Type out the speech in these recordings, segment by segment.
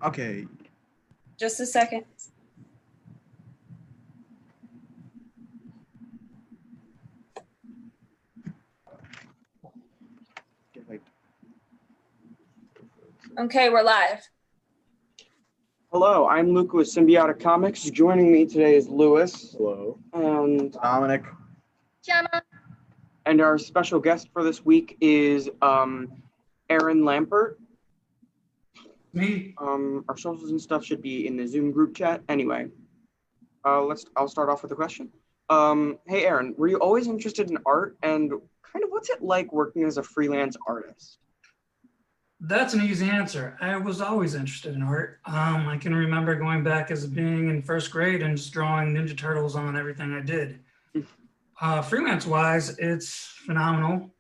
Okay. Just a second. Okay, we're live. Hello, I'm Luke with Symbiotic Comics. Joining me today is Lewis. Hello. And Dominic. Gemma. And our special guest for this week is Aaron Lambert. Me? Our socials and stuff should be in the Zoom group chat. Anyway, I'll start off with a question. Hey Aaron, were you always interested in art, and kind of what's it like working as a freelance artist? That's an easy answer. I was always interested in art. I can remember going back as being in first grade and just drawing Ninja Turtles on everything I did. Freelance-wise, it's phenomenal.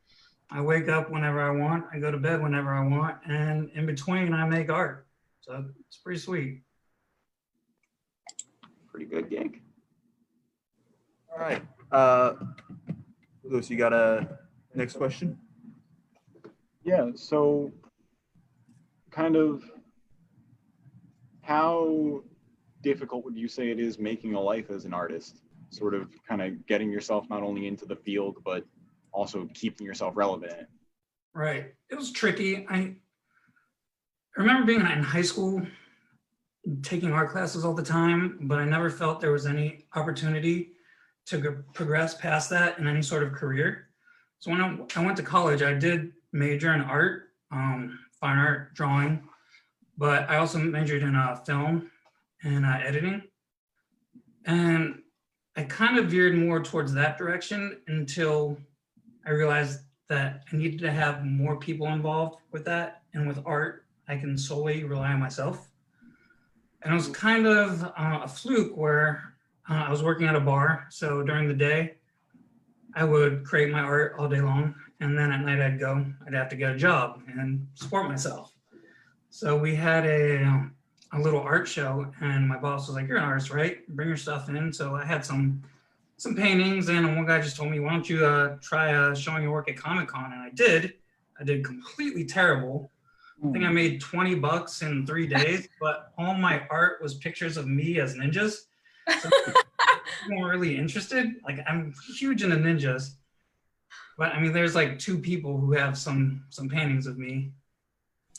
I wake up whenever I want, I go to bed whenever I want, and in between I make art. So it's pretty sweet. Pretty good gig. All right. Lewis, you got a next question? Yeah, so kind of how difficult would you say it is making a life as an artist? Sort of kind of getting yourself not only into the field, but also keeping yourself relevant. Right. It was tricky. I remember being in high school, taking art classes all the time, but I never felt there was any opportunity to progress past that in any sort of career. So when I went to college, I did major in art, fine art, drawing, but I also majored in film and editing. And I kind of veered more towards that direction until I realized that I needed to have more people involved with that. And with art, I can solely rely on myself. And it was kind of a fluke where I was working at a bar. So during the day, I would create my art all day long. And then at night I'd have to get a job and support myself. So we had a little art show, and my boss was like, "You're an artist, right? Bring your stuff in." So I had some paintings, and one guy just told me, "Why don't you try showing your work at Comic-Con?" And I did. I did completely terrible. I think I made $20 in 3 days, but all my art was pictures of me as ninjas. So people weren't really interested. Like, I'm huge into ninjas, but I mean, there's like 2 people who have some paintings of me.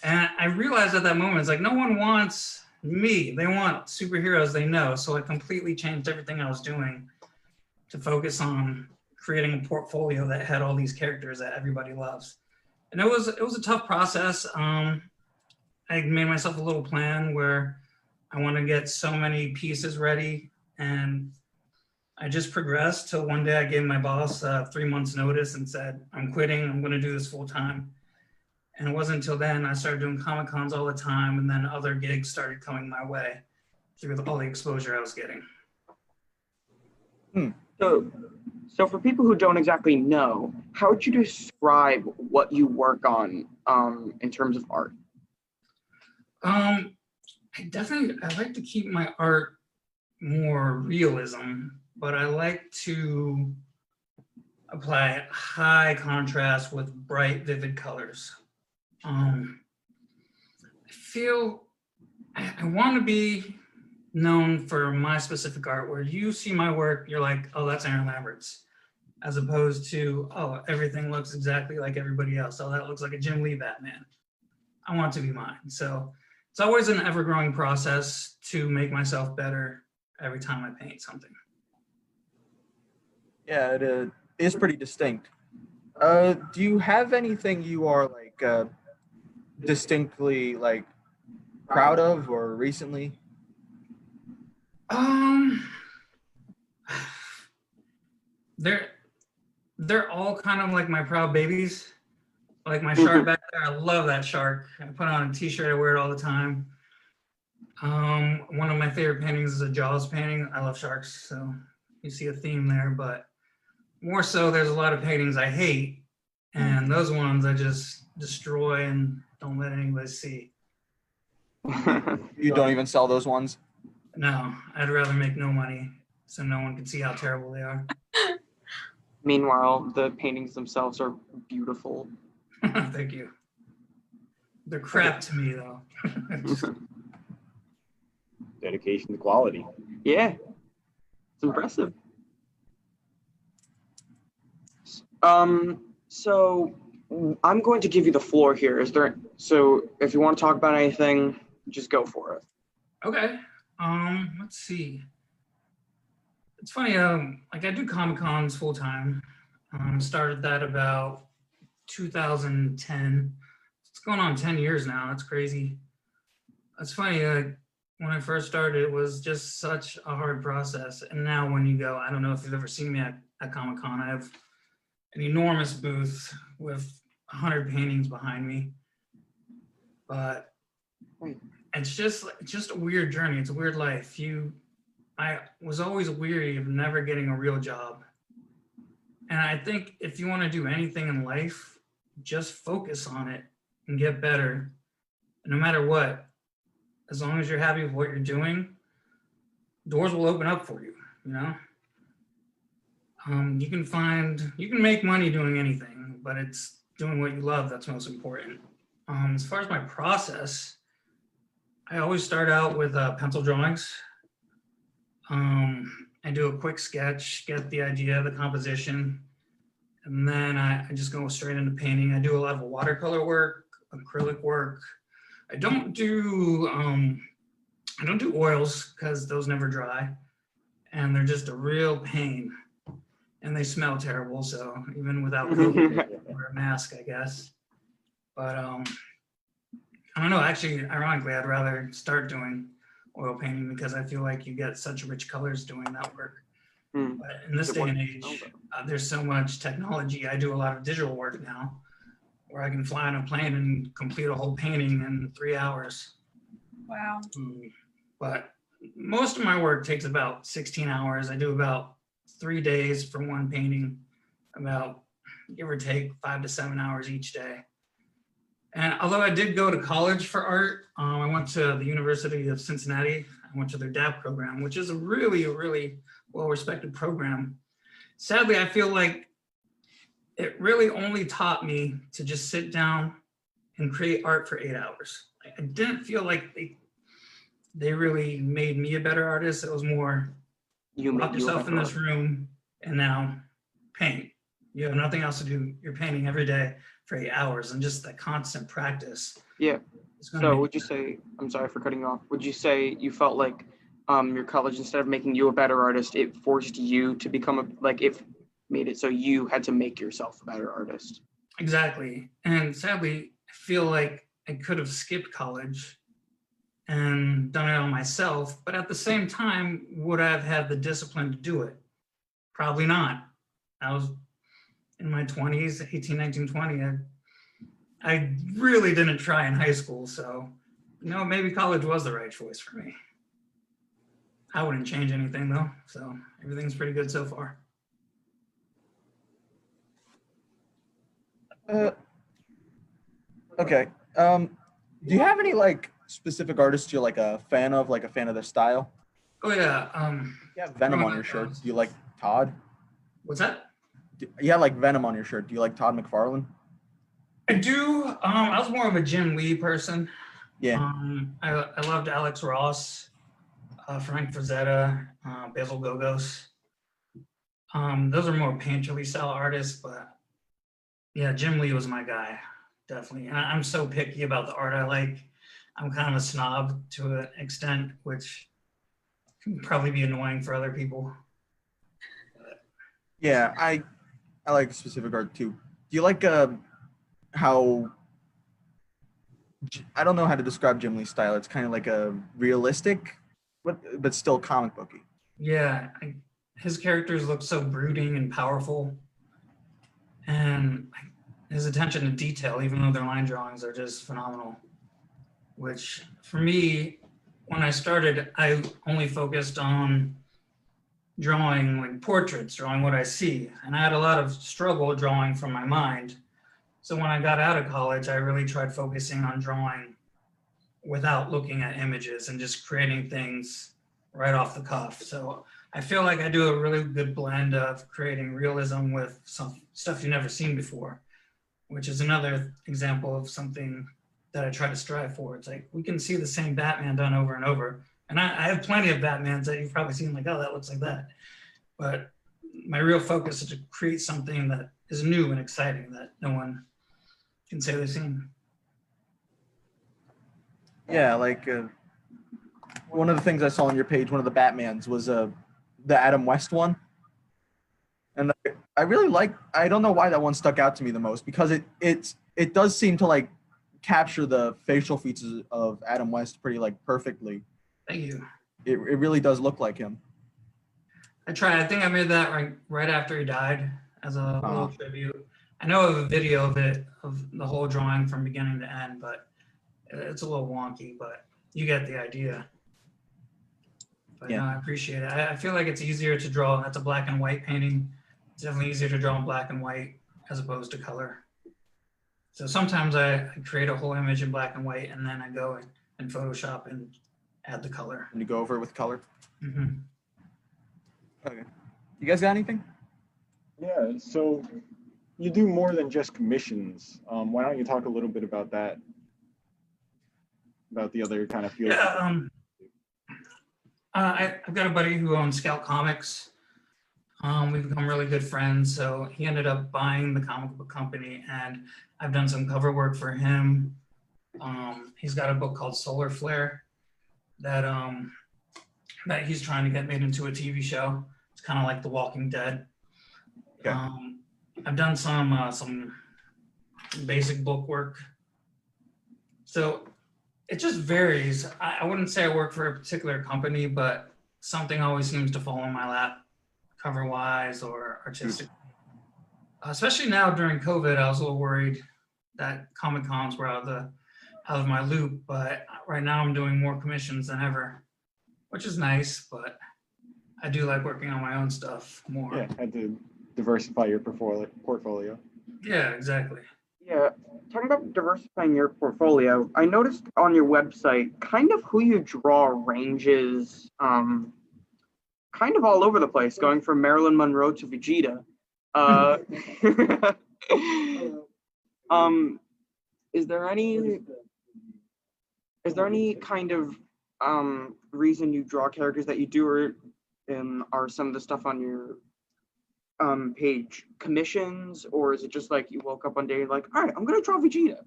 And I realized at that moment, it's like, no one wants me. They want superheroes they know. So I completely changed everything I was doing to focus on creating a portfolio that had all these characters that everybody loves. And it was a tough process. I made myself a little plan where I want to get so many pieces ready, and I just progressed till one day I gave my boss 3 months notice and said, "I'm quitting. I'm going to do this full time." And it wasn't until then I started doing Comic-Cons all the time, and then other gigs started coming my way through all the exposure I was getting. So for people who don't exactly know, how would you describe what you work on in terms of art? I like to keep my art more realism, but I like to apply high contrast with bright, vivid colors. I feel I want to be known for my specific art, where you see my work, you're like, "Oh, that's Aaron Lambert's," as opposed to, "Oh, everything looks exactly like everybody else. Oh, that looks like a Jim Lee Batman." I want it to be mine. So it's always an ever-growing process to make myself better every time I paint something. Yeah, it is pretty distinct. Do you have anything you are like distinctly like proud of or recently? They're all kind of like my proud babies. Like my shark back there, I love that shark. I put on a t-shirt, I wear it all the time. One of my favorite paintings is a Jaws painting. I love sharks, so you see a theme there, but more so there's a lot of paintings I hate, and those ones I just destroy and don't let anybody see. You don't even sell those ones? No, I'd rather make no money so no one can see how terrible they are. Meanwhile, the paintings themselves are beautiful. Thank you. They're crap to me, though. dedication to quality. Yeah, it's impressive. So I'm going to give you the floor here. So if you want to talk about anything, just go for it. Okay. Let's see. It's funny, like I do Comic Cons full time. Started that about 2010. It's going on 10 years now. That's crazy. It's funny, when I first started, it was just such a hard process. And now when you go, I don't know if you've ever seen me at Comic Con, I have an enormous booth with 100 paintings behind me. But it's just a weird journey. It's a weird life. I was always weary of never getting a real job. And I think if you want to do anything in life, just focus on it and get better. No matter what, as long as you're happy with what you're doing, doors will open up for you, you know? You can make money doing anything, but it's doing what you love that's most important. As far as my process, I always start out with pencil drawings. I do a quick sketch, get the idea, the composition, and then I just go straight into painting. I do a lot of watercolor work, acrylic work. I don't do oils because those never dry, and they're just a real pain, and they smell terrible. So even without COVID, I wear a mask, I guess. But I don't know. Actually, ironically, I'd rather start doing oil painting because I feel like you get such rich colors doing that work. But in this day and age, there's so much technology. I do a lot of digital work now where I can fly on a plane and complete a whole painting in 3 hours. Wow. But most of my work takes about 16 hours. I do about 3 days for one painting, about give or take 5 to 7 hours each day. And although I did go to college for art, I went to the University of Cincinnati. I went to their DAP program, which is a really well-respected program. Sadly, I feel like it really only taught me to just sit down and create art for 8 hours. I didn't feel like they really made me a better artist. It was more, lock yourself in this room and now paint. You have nothing else to do. You're painting every day for 8 hours, and just that constant practice. Yeah. So would you say, I'm sorry for cutting you off, would you say you felt like your college, instead of making you a better artist, it forced you to become it made it so you had to make yourself a better artist? Exactly. And sadly, I feel like I could have skipped college and done it on myself, but at the same time, would I have had the discipline to do it? Probably not. I was in my 20s, 18, 19, 20. I really didn't try in high school, so maybe college was the right choice for me. I wouldn't change anything though, so everything's pretty good so far. Okay. Do you have any specific artists you're a fan of their style? Oh yeah. You have Venom on your shirt. Do you like Todd? What's that? You have Venom on your shirt. Do you like Todd McFarlane? I do. I was more of a Jim Lee person. Yeah. I loved Alex Ross, Frank Frazetta, Basil Gogos. Those are more painterly style artists, but yeah, Jim Lee was my guy, definitely. And I'm so picky about the art I like. I'm kind of a snob to an extent, which can probably be annoying for other people. Yeah, I like specific art too. Do you like how, I don't know how to describe Jim Lee's style. It's kind of like a realistic, but still comic booky. Yeah, his characters look so brooding and powerful, and his attention to detail, even though their line drawings are just phenomenal. Which for me, when I started, I only focused on drawing portraits, drawing what I see, and I had a lot of struggle drawing from my mind. So when I got out of college, I really tried focusing on drawing without looking at images and just creating things right off the cuff. So I feel like I do a really good blend of creating realism with some stuff you've never seen before, which is another example of something that I try to strive for. It's like, we can see the same Batman done over and over, And I have plenty of Batmans that you've probably seen, like, oh, that looks like that. But my real focus is to create something that is new and exciting that no one can say they've seen. Yeah, like one of the things I saw on your page, one of the Batmans was the Adam West one, and I really like. I don't know why that one stuck out to me the most because it does seem to like capture the facial features of Adam West pretty like perfectly. Thank you. It really does look like him. I tried. I think I made that right after he died as a little tribute. I know of a video of it, of the whole drawing from beginning to end, but it's a little wonky, but you get the idea. But Yeah. no, I appreciate it. I feel like it's easier to draw. That's a black and white painting. It's definitely easier to draw in black and white as opposed to color. So sometimes I create a whole image in black and white, and then I go and Photoshop and add the color. And you go over it with color. Mm-hmm. Okay. You guys got anything? Yeah, so you do more than just commissions. Why don't you talk a little bit about that? About the other kind of fields? Yeah, I've got a buddy who owns Scout Comics. We've become really good friends, so he ended up buying the comic book company, and I've done some cover work for him. He's got a book called Solar Flare that he's trying to get made into a TV show. It's kind of like The Walking Dead. Okay. I've done some basic book work. So it just varies. I wouldn't say I work for a particular company, but something always seems to fall in my lap, cover-wise or artistic. Especially now during COVID, I was a little worried that Comic Cons were out of my loop, but right now I'm doing more commissions than ever, which is nice, but I do like working on my own stuff more. Yeah, had to diversify your portfolio. Yeah, exactly. Yeah, talking about diversifying your portfolio, I noticed on your website kind of who you draw ranges kind of all over the place, going from Marilyn Monroe to Vegeta. Is there any kind of reason you draw characters that you do, or are some of the stuff on your page commissions, or is it just like you woke up one day and like, all right, I'm gonna draw Vegeta?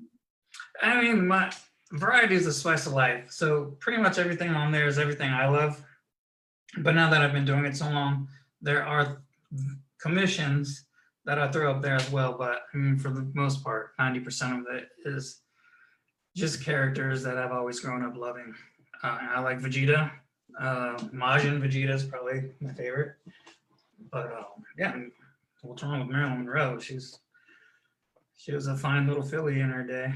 I mean, my variety is the spice of life. So pretty much everything on there is everything I love. But now that I've been doing it so long, there are commissions that I throw up there as well. But I mean, for the most part, 90% of it is just characters that I've always grown up loving. I like Vegeta. Majin Vegeta is probably my favorite. But yeah, what's wrong with Marilyn Monroe? She was a fine little filly in her day.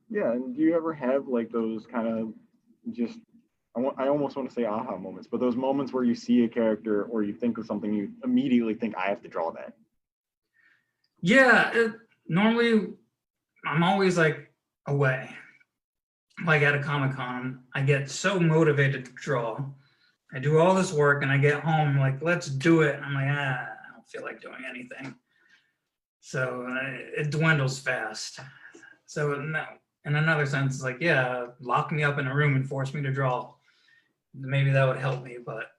Yeah, and do you ever have like those kind of just, I almost want to say aha moments, but those moments where you see a character or you think of something, you immediately think, I have to draw that? Yeah, normally I'm always like away. Like at a Comic-Con, I get so motivated to draw. I do all this work and I get home like, let's do it. And I'm like, I don't feel like doing anything. So it dwindles fast. So in another sense, it's like, yeah, lock me up in a room and force me to draw. Maybe that would help me, but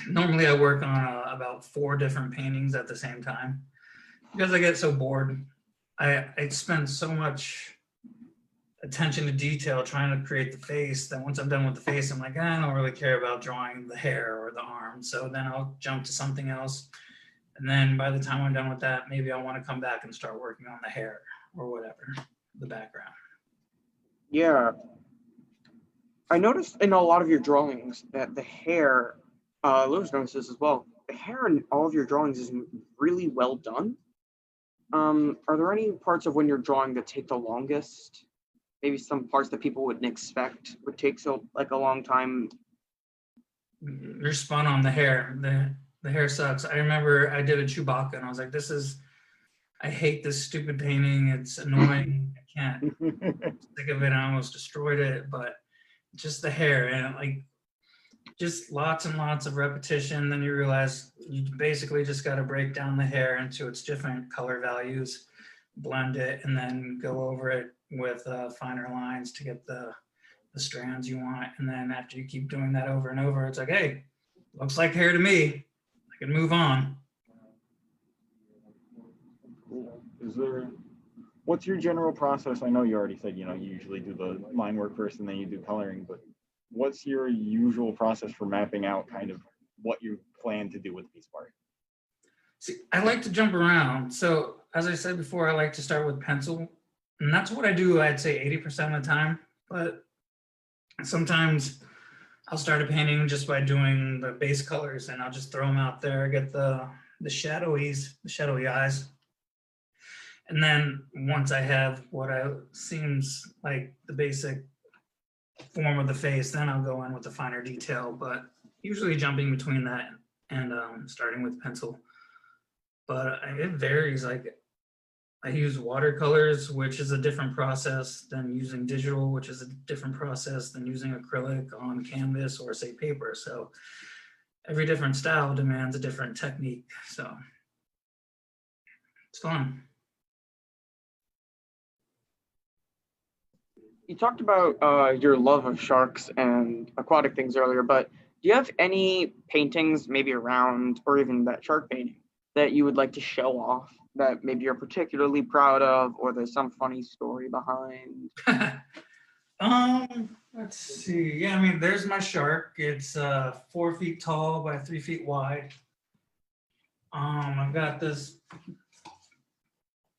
normally I work on about 4 different paintings at the same time because I get so bored. I spend so much attention to detail trying to create the face that once I'm done with the face, I'm like, I don't really care about drawing the hair or the arm. So then I'll jump to something else. And then by the time I'm done with that, maybe I want to come back and start working on the hair or whatever, the background. Yeah. I noticed in a lot of your drawings that the hair, Lewis noticed this as well, the hair in all of your drawings is really well done. Are there any parts of when you're drawing that take the longest? Maybe some parts that people wouldn't expect would take a long time? You're spun on the hair. The hair sucks. I remember I did a Chewbacca and I was like, I hate this stupid painting. It's annoying. I can't think of it. I almost destroyed it, but just the hair and like just lots and lots of repetition. Then you realize you basically just got to break down the hair into its different color values, blend it, and then go over it with finer lines to get the strands you want. And then after you keep doing that over and over, it's like, hey, looks like hair to me. I can move on. Cool. What's your general process? I know you already said, you usually do the line work first and then you do coloring, but what's your usual process for mapping out kind of what you plan to do with the piece of art? See, I like to jump around. So as I said before, I like to start with pencil, and that's what I do, I'd say 80% of the time. But sometimes I'll start a painting just by doing the base colors, and I'll just throw them out there, get the shadowy eyes. And then once I have what seems like the basic form of the face, then I'll go in with the finer detail, but usually jumping between that and starting with pencil. But it varies. Like I use watercolors, which is a different process than using digital, which is a different process than using acrylic on canvas or say paper. So every different style demands a different technique. So it's fun. You talked about your love of sharks and aquatic things earlier, but do you have any paintings maybe around, or even that shark painting, that you would like to show off that maybe you're particularly proud of, or there's some funny story behind? Let's see. Yeah, I mean, there's my shark. It's 4 feet tall by 3 feet wide. I've got this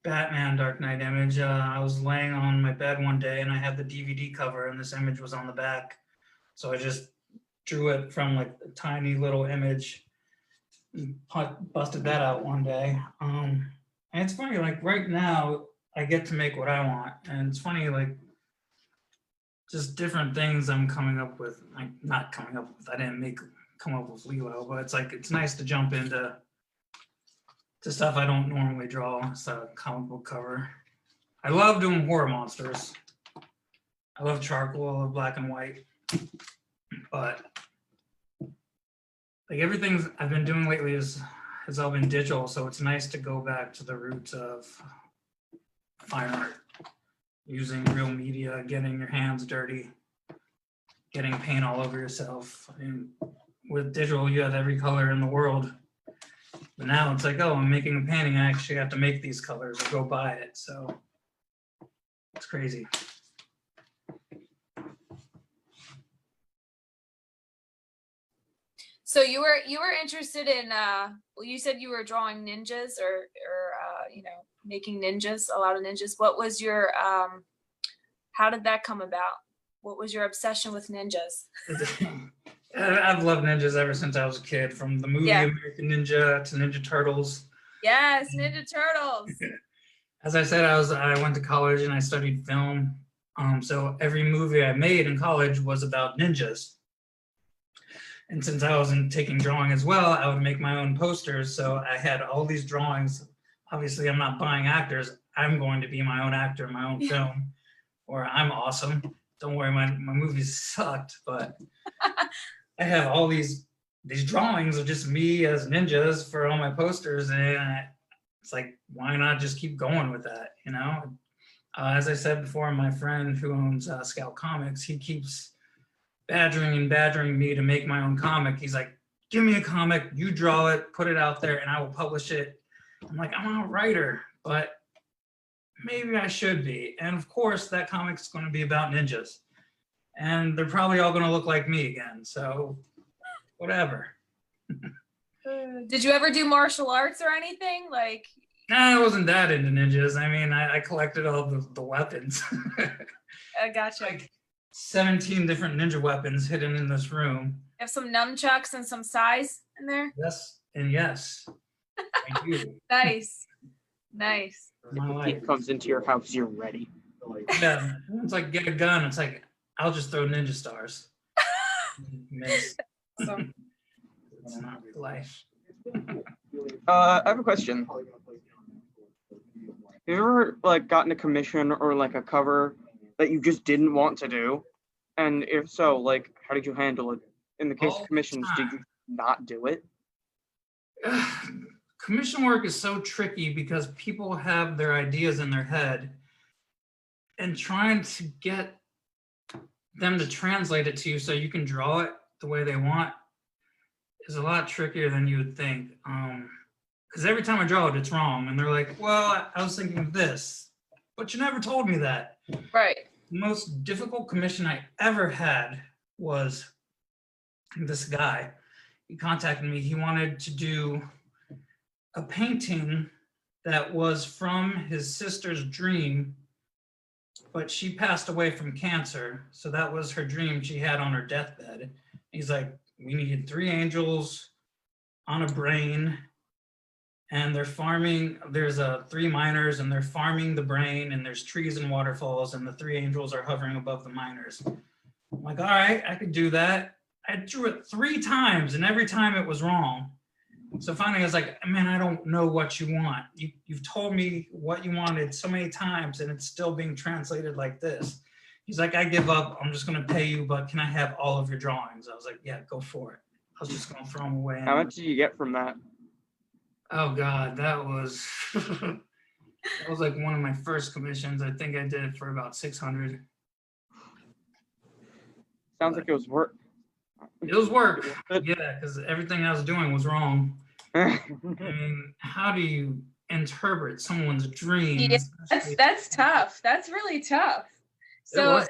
Batman Dark Knight image. I was laying on my bed one day and I had the DVD cover and this image was on the back. So I just drew it from like a tiny little image, busted that out one day. And it's funny, like right now I get to make what I want. And it's funny, like just different things I'm coming up with, like not coming up with, I didn't come up with Lilo, but it's like, it's nice to jump into stuff I don't normally draw. It's a comic book cover. I love doing horror monsters. I love charcoal, I love black and white. But like everything I've been doing lately has all been digital, so it's nice to go back to the roots of fine art. Using real media, getting your hands dirty, getting paint all over yourself. I mean, with digital, you have every color in the world. But now it's like, oh, I'm making a painting. I actually have to make these colors or go buy it. So it's crazy. So you were interested in well, you said you were drawing ninjas or making ninjas, a lot of ninjas. What was your how did that come about? What was your obsession with ninjas? I've loved ninjas ever since I was a kid, from the movie American Ninja to Ninja Turtles. Yes, Ninja Turtles. As I said, I went to college and I studied film. So every movie I made in college was about ninjas. And since I wasn't taking drawing as well, I would make my own posters. So I had all these drawings. Obviously, I'm not buying actors. I'm going to be my own actor in my own film, or I'm awesome. Don't worry, my movies sucked, but I have all these drawings of just me as ninjas for all my posters, and it's like, why not just keep going with that, you know? As I said before, my friend who owns Scout Comics, he keeps badgering me to make my own comic. He's like, give me a comic, you draw it, put it out there, and I will publish it. I'm like, I'm not a writer, but maybe I should be. And of course, that comic's going to be about ninjas. And they're probably all going to look like me again. So whatever. Did you ever do martial arts or anything? Like, I wasn't that into ninjas. I mean, I collected all the weapons. I gotcha. Like 17 different ninja weapons hidden in this room. You have some nunchucks and some sais in there? Yes, and yes. I do. Nice. Nice. My If life. Pete comes into your house, you're ready. Yeah, it's like get a gun. It's like, I'll just throw ninja stars. Miss. Awesome. It's not real life. I have a question. Have you ever like gotten a commission or like a cover that you just didn't want to do? And if so, like, how did you handle it? In the case All of commissions, the did you not do it? Commission work is so tricky because people have their ideas in their head and trying to get them to translate it to you so you can draw it the way they want is a lot trickier than you would think. Because every time I draw it, it's wrong. And they're like, well, I was thinking of this, but you never told me that. Right. The most difficult commission I ever had was this guy. He contacted me. He wanted to do a painting that was from his sister's dream, but she passed away from cancer. So that was her dream she had on her deathbed. He's like, we needed 3 angels on a brain, and they're farming. There's 3 miners, and they're farming the brain, and there's trees and waterfalls, and the 3 angels are hovering above the miners. I'm like, all right, I could do that. I drew it 3 times, and every time it was wrong. So finally I was like, man, I don't know what you want. You've told me what you wanted so many times, and it's still being translated like this. He's like, I give up. I'm just going to pay you, but can I have all of your drawings? I was like, yeah, go for it. I was just going to throw them away. How much did you get from that? Oh God, that was that was like one of my first commissions. I think I did it for about 600. Sounds like it was work. It was work, yeah, because everything I was doing was wrong. I mean, how do you interpret someone's dreams? Yeah, that's tough. That's really tough. So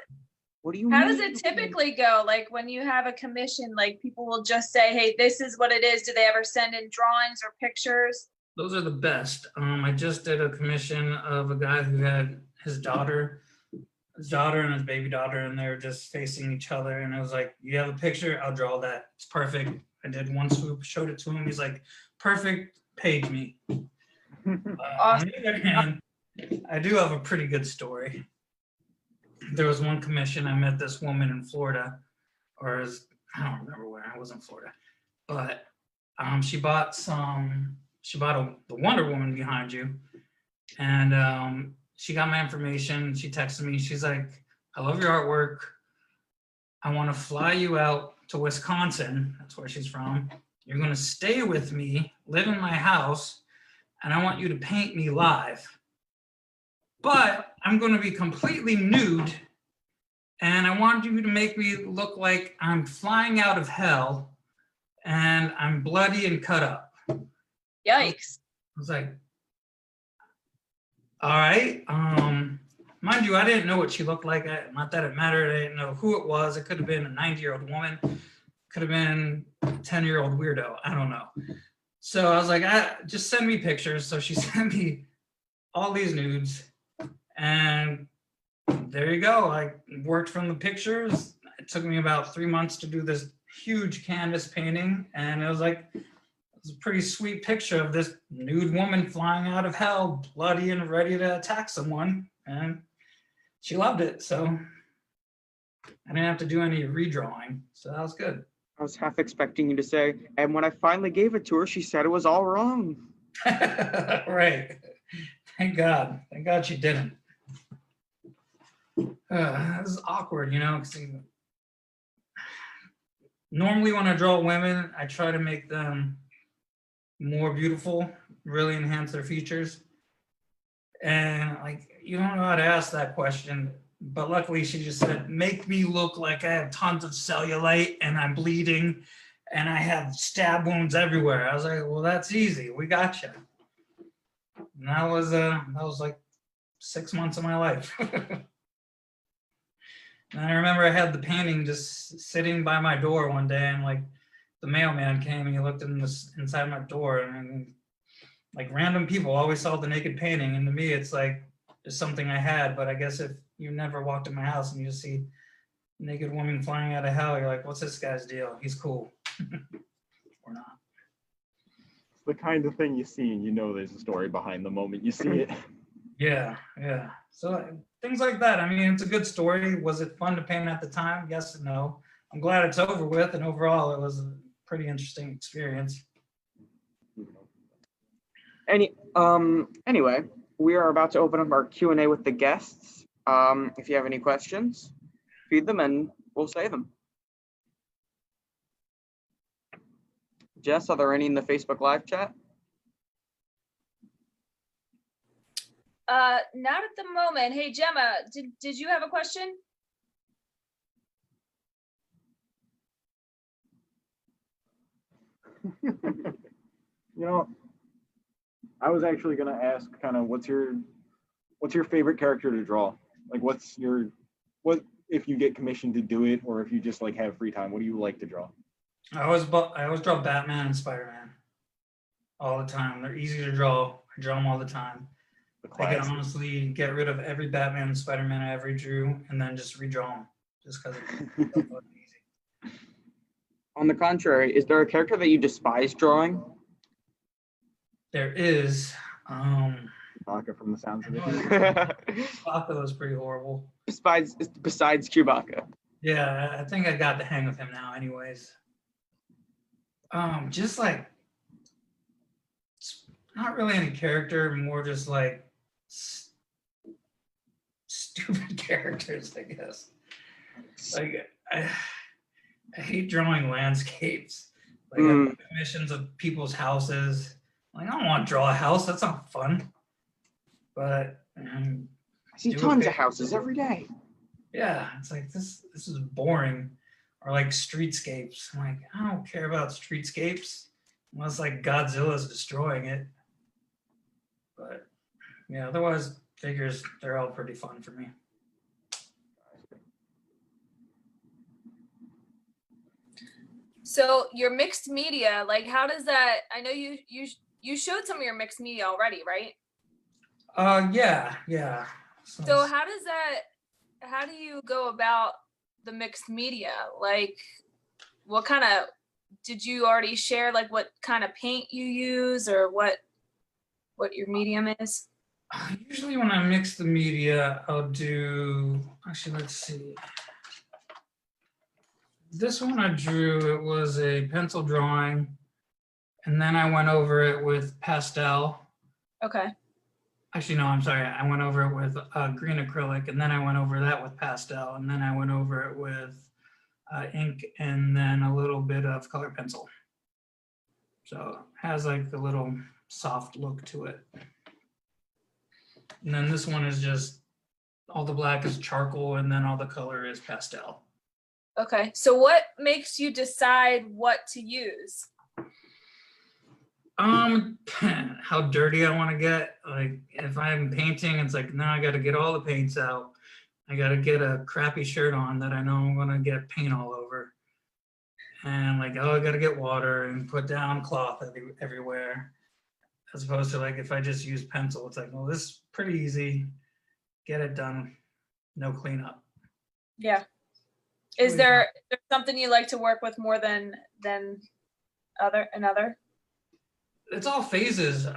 What do you how mean? does it typically go? Like when you have a commission, like people will just say, hey, this is what it is. Do they ever send in drawings or pictures? Those are the best. I just did a commission of a guy who had his daughter and his baby daughter, and they were just facing each other. And I was like, you have a picture? I'll draw that. It's perfect. I did one swoop, showed it to him. He's like, perfect, paid me. On the other hand, I do have a pretty good story. There was one commission. I met this woman in Florida, I don't remember where. I was in Florida, but she bought the Wonder Woman behind you, and she got my information. She texted me. She's like, I love your artwork. I want to fly you out to Wisconsin. That's where she's from. You're going to stay with me, live in my house, and I want you to paint me live. But I'm going to be completely nude, and I want you to make me look like I'm flying out of hell, and I'm bloody and cut up. Yikes. I was like, all right. Mind you, I didn't know what she looked like. Not that it mattered. I didn't know who it was. It could have been a 90-year-old woman. Could have been a 10-year-old weirdo. I don't know. So I was like, just send me pictures. So she sent me all these nudes. And there you go. I worked from the pictures. It took me about 3 months to do this huge canvas painting. And it was like, it's a pretty sweet picture of this nude woman flying out of hell, bloody and ready to attack someone. And she loved it. So I didn't have to do any redrawing. So that was good. I was half expecting you to say, and when I finally gave it to her, she said it was all wrong. Right. Thank God. Thank God she didn't. This is awkward, you know, because normally when I draw women, I try to make them more beautiful, really enhance their features. And like, you don't know how to ask that question, but luckily she just said, make me look like I have tons of cellulite and I'm bleeding and I have stab wounds everywhere. I was like, well, that's easy. We got you. And that was like 6 months of my life. And I remember I had the painting just sitting by my door one day, and like the mailman came and he looked inside my door, and like random people always saw the naked painting, and to me it's like just something I had. But I guess if you never walked in my house and you just see a naked woman flying out of hell, you're like, what's this guy's deal? He's cool. Or not. It's the kind of thing you see and you know there's a story behind the moment you see it. Yeah. So things like that. I mean, it's a good story. Was it fun to paint at the time? Yes and no. I'm glad it's over with, and overall it was a pretty interesting experience. Anyway, we are about to open up our Q&A with the guests. If you have any questions, feed them and we'll say them. Jess, are there any in the Facebook Live chat? Not at the moment. Hey, Gemma, did you have a question? You know, I was actually gonna ask kind of what's your favorite character to draw? Like what if you get commissioned to do it or if you just like have free time, what do you like to draw? I always draw Batman and Spider-Man all the time. They're easy to draw. I draw them all the time. The I could classic. honestly get rid of every Batman and Spider-Man I ever drew and then just redraw them just because it's easy. On the contrary, is there a character that you despise drawing? There is, Vodka from the sounds of it. Baco was pretty horrible. besides Chewbacca. Yeah, I think I got the hang of him now anyways. Just like, not really any character, more just like stupid characters, I guess. Like, I hate drawing landscapes. Like, I have commissions of people's houses. Like, I don't want to draw a house. That's not fun. But I see tons of houses every day. yeah, it's like this is boring. Or like streetscapes. I'm like, I don't care about streetscapes unless like Godzilla's destroying it. But yeah, otherwise figures, they're all pretty fun for me. So your mixed media, like how does that, I know you showed some of your mixed media already, right? Yeah. So how do you go about the mixed media? Like what kind of, did you already share like what kind of paint you use or what your medium is? Usually when I mix the media, I'll do, actually, let's see. This one I drew, it was a pencil drawing, and then I went over it with pastel. Okay. Actually, no, I'm sorry. I went over it with green acrylic, and then I went over that with pastel, and then I went over it with ink, and then a little bit of color pencil. So it has like a little soft look to it. And then this one is just, all the black is charcoal, and then all the color is pastel. Okay. So what makes you decide what to use? How dirty I want to get. Like if I'm painting, it's like, now I got to get all the paints out. I got to get a crappy shirt on that I know I'm going to get paint all over. And like, oh, I got to get water and put down cloth everywhere. As opposed to like, if I just use pencil, it's like, well, this is pretty easy. Get it done. No cleanup. Yeah. Is there something you like to work with more than another? It's all phases.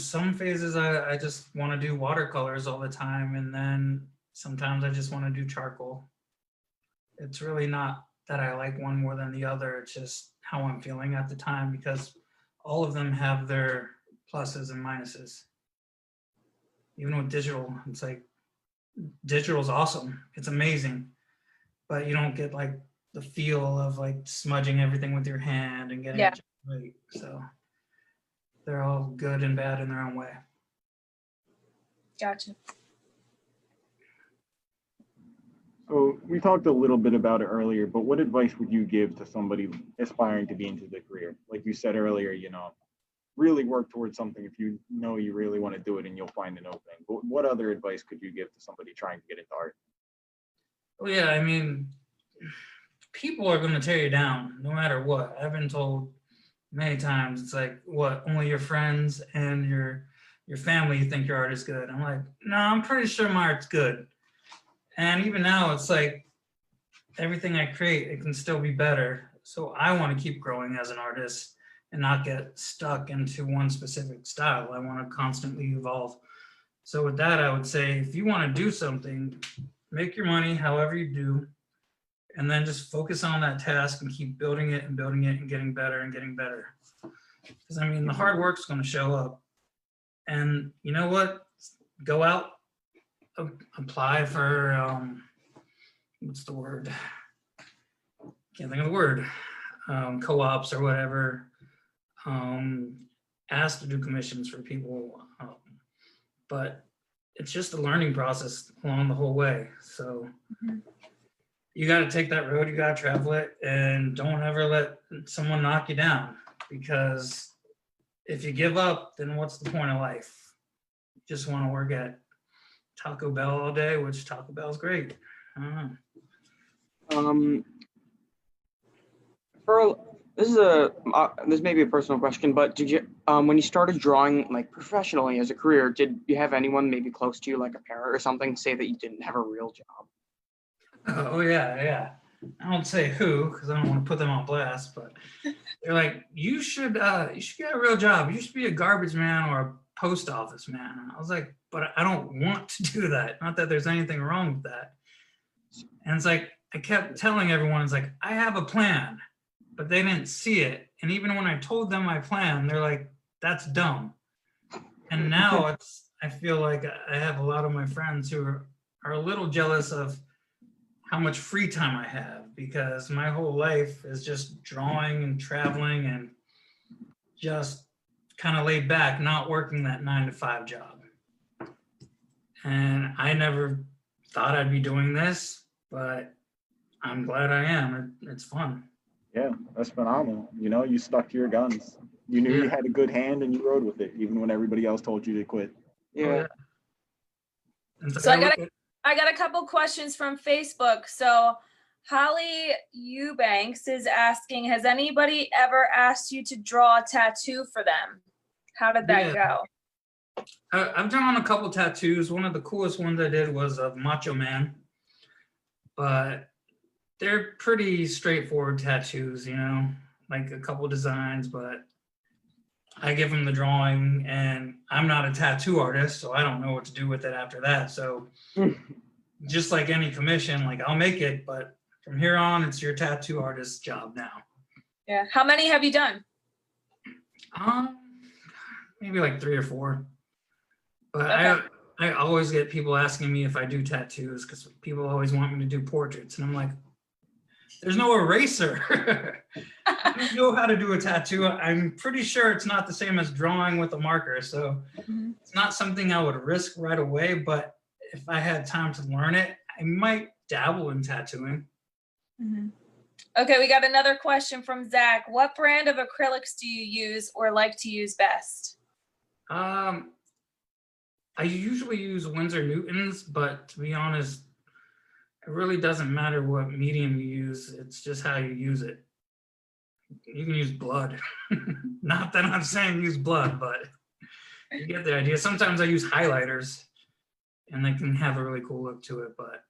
Some phases I just want to do watercolors all the time, and then sometimes I just want to do charcoal. It's really not that I like one more than the other. It's just how I'm feeling at the time, because all of them have their pluses and minuses. Even with digital, it's like digital's awesome. It's amazing. But you don't get like the feel of like smudging everything with your hand and getting it right. So they're all good and bad in their own way. Gotcha. So we talked a little bit about it earlier, but what advice would you give to somebody aspiring to be into the career? Like you said earlier, you know, really work towards something if you know you really want to do it and you'll find an opening. But what other advice could you give to somebody trying to get into art? Well, yeah, I mean, people are going to tear you down no matter what. I've been told many times, it's like, what, only your friends and your family think your art is good. I'm like, no, I'm pretty sure my art's good. And even now, it's like everything I create, it can still be better. So I want to keep growing as an artist and not get stuck into one specific style. I want to constantly evolve. So with that, I would say, if you want to do something, make your money however you do, and then just focus on that task and keep building it and getting better and getting better. Because I mean, the hard work's going to show up. And you know what? Go out, apply for, what's the word? Can't think of the word. Co-ops or whatever. Ask to do commissions for people. But it's just a learning process along the whole way. So Mhm. you got to take that road, you got to travel it, and don't ever let someone knock you down, because if you give up, then what's the point of life? You just want to work at Taco Bell all day, which Taco Bell's great. I don't know. For this may be a personal question, but did you when you started drawing like professionally as a career, did you have anyone maybe close to you, like a parent or something, say that you didn't have a real job? Oh yeah. I won't say who because I don't want to put them on blast, but they're like, you should get a real job. You should be a garbage man or a post office man. And I was like, but I don't want to do that. Not that there's anything wrong with that. And it's like I kept telling everyone, it's like, I have a plan, but they didn't see it. And even when I told them my plan, they're like, that's dumb. And now I feel like I have a lot of my friends who are a little jealous of how much free time I have, because my whole life is just drawing and traveling and just kind of laid back, not working that 9-to-5 job. And I never thought I'd be doing this, but I'm glad I am. It's fun. Yeah, that's phenomenal. You know, you stuck to your guns. You knew you had a good hand and you rode with it, even when everybody else told you to quit. Yeah. And So I got a couple questions from Facebook. So Holly Eubanks is asking, has anybody ever asked you to draw a tattoo for them? How did that go? I've drawn a couple tattoos. One of the coolest ones I did was of Macho Man, but they're pretty straightforward tattoos, you know, like a couple designs, but I give them the drawing and I'm not a tattoo artist, so I don't know what to do with it after that. So just like any commission, like I'll make it, but from here on, it's your tattoo artist's job now. Yeah. How many have you done? Maybe like 3 or 4. But Okay. I always get people asking me if I do tattoos, because people always want me to do portraits. And I'm like, there's no eraser. I don't know how to do a tattoo. I'm pretty sure it's not the same as drawing with a marker. So it's not something I would risk right away. But if I had time to learn it, I might dabble in tattooing. Okay, we got another question from Zach. What brand of acrylics do you use or like to use best? I usually use Winsor Newtons, but to be honest, it really doesn't matter what medium you use. It's just how you use it. You can use blood. Not that I'm saying use blood, but you get the idea. Sometimes I use highlighters and they can have a really cool look to it, but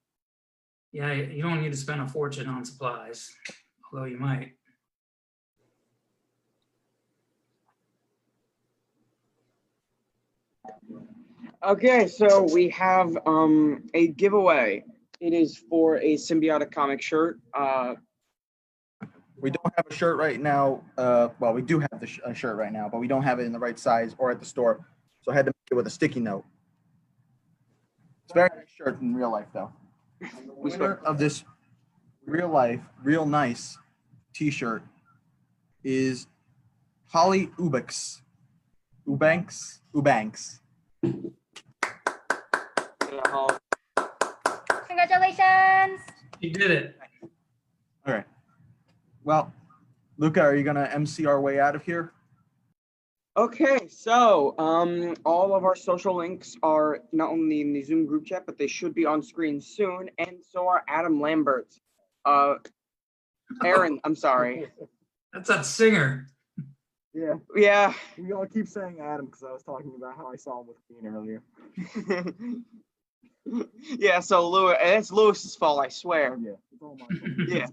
yeah, you don't need to spend a fortune on supplies, although you might. Okay, so we have a giveaway. It is for a symbiotic comic shirt. We don't have a shirt right now. Well, we do have the shirt right now, but we don't have it in the right size or at the store. So I had to make it with a sticky note. It's a very nice shirt in real life, though. The winner of this real life, real nice t-shirt is Holly Ubanks. Ubanks. Congratulations! You did it. All right. Well, Luca, are you gonna MC our way out of here? Okay, so all of our social links are not only in the Zoom group chat, but they should be on screen soon, and so are Adam Lambert's. Aaron, I'm sorry. That's that singer. Yeah, Yeah. we all keep saying Adam because I was talking about how I saw him with Queen earlier. Yeah, so Lewis, it's Lewis's fault, I swear. Yeah, it's all my fault. Yeah.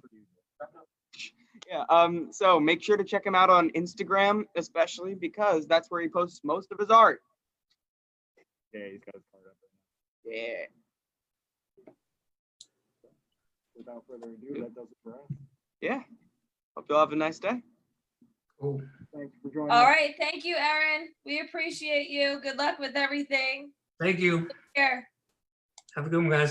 Yeah, so make sure to check him out on Instagram, especially because that's where he posts most of his art. Yeah, he's got his card up there. Yeah. Without further ado, that does it for us. Yeah. Hope you'll have a nice day. Cool. Thanks for joining All us. right. Thank you, Aaron. We appreciate you. Good luck with everything. Thank you. Take care. Have a good one, guys.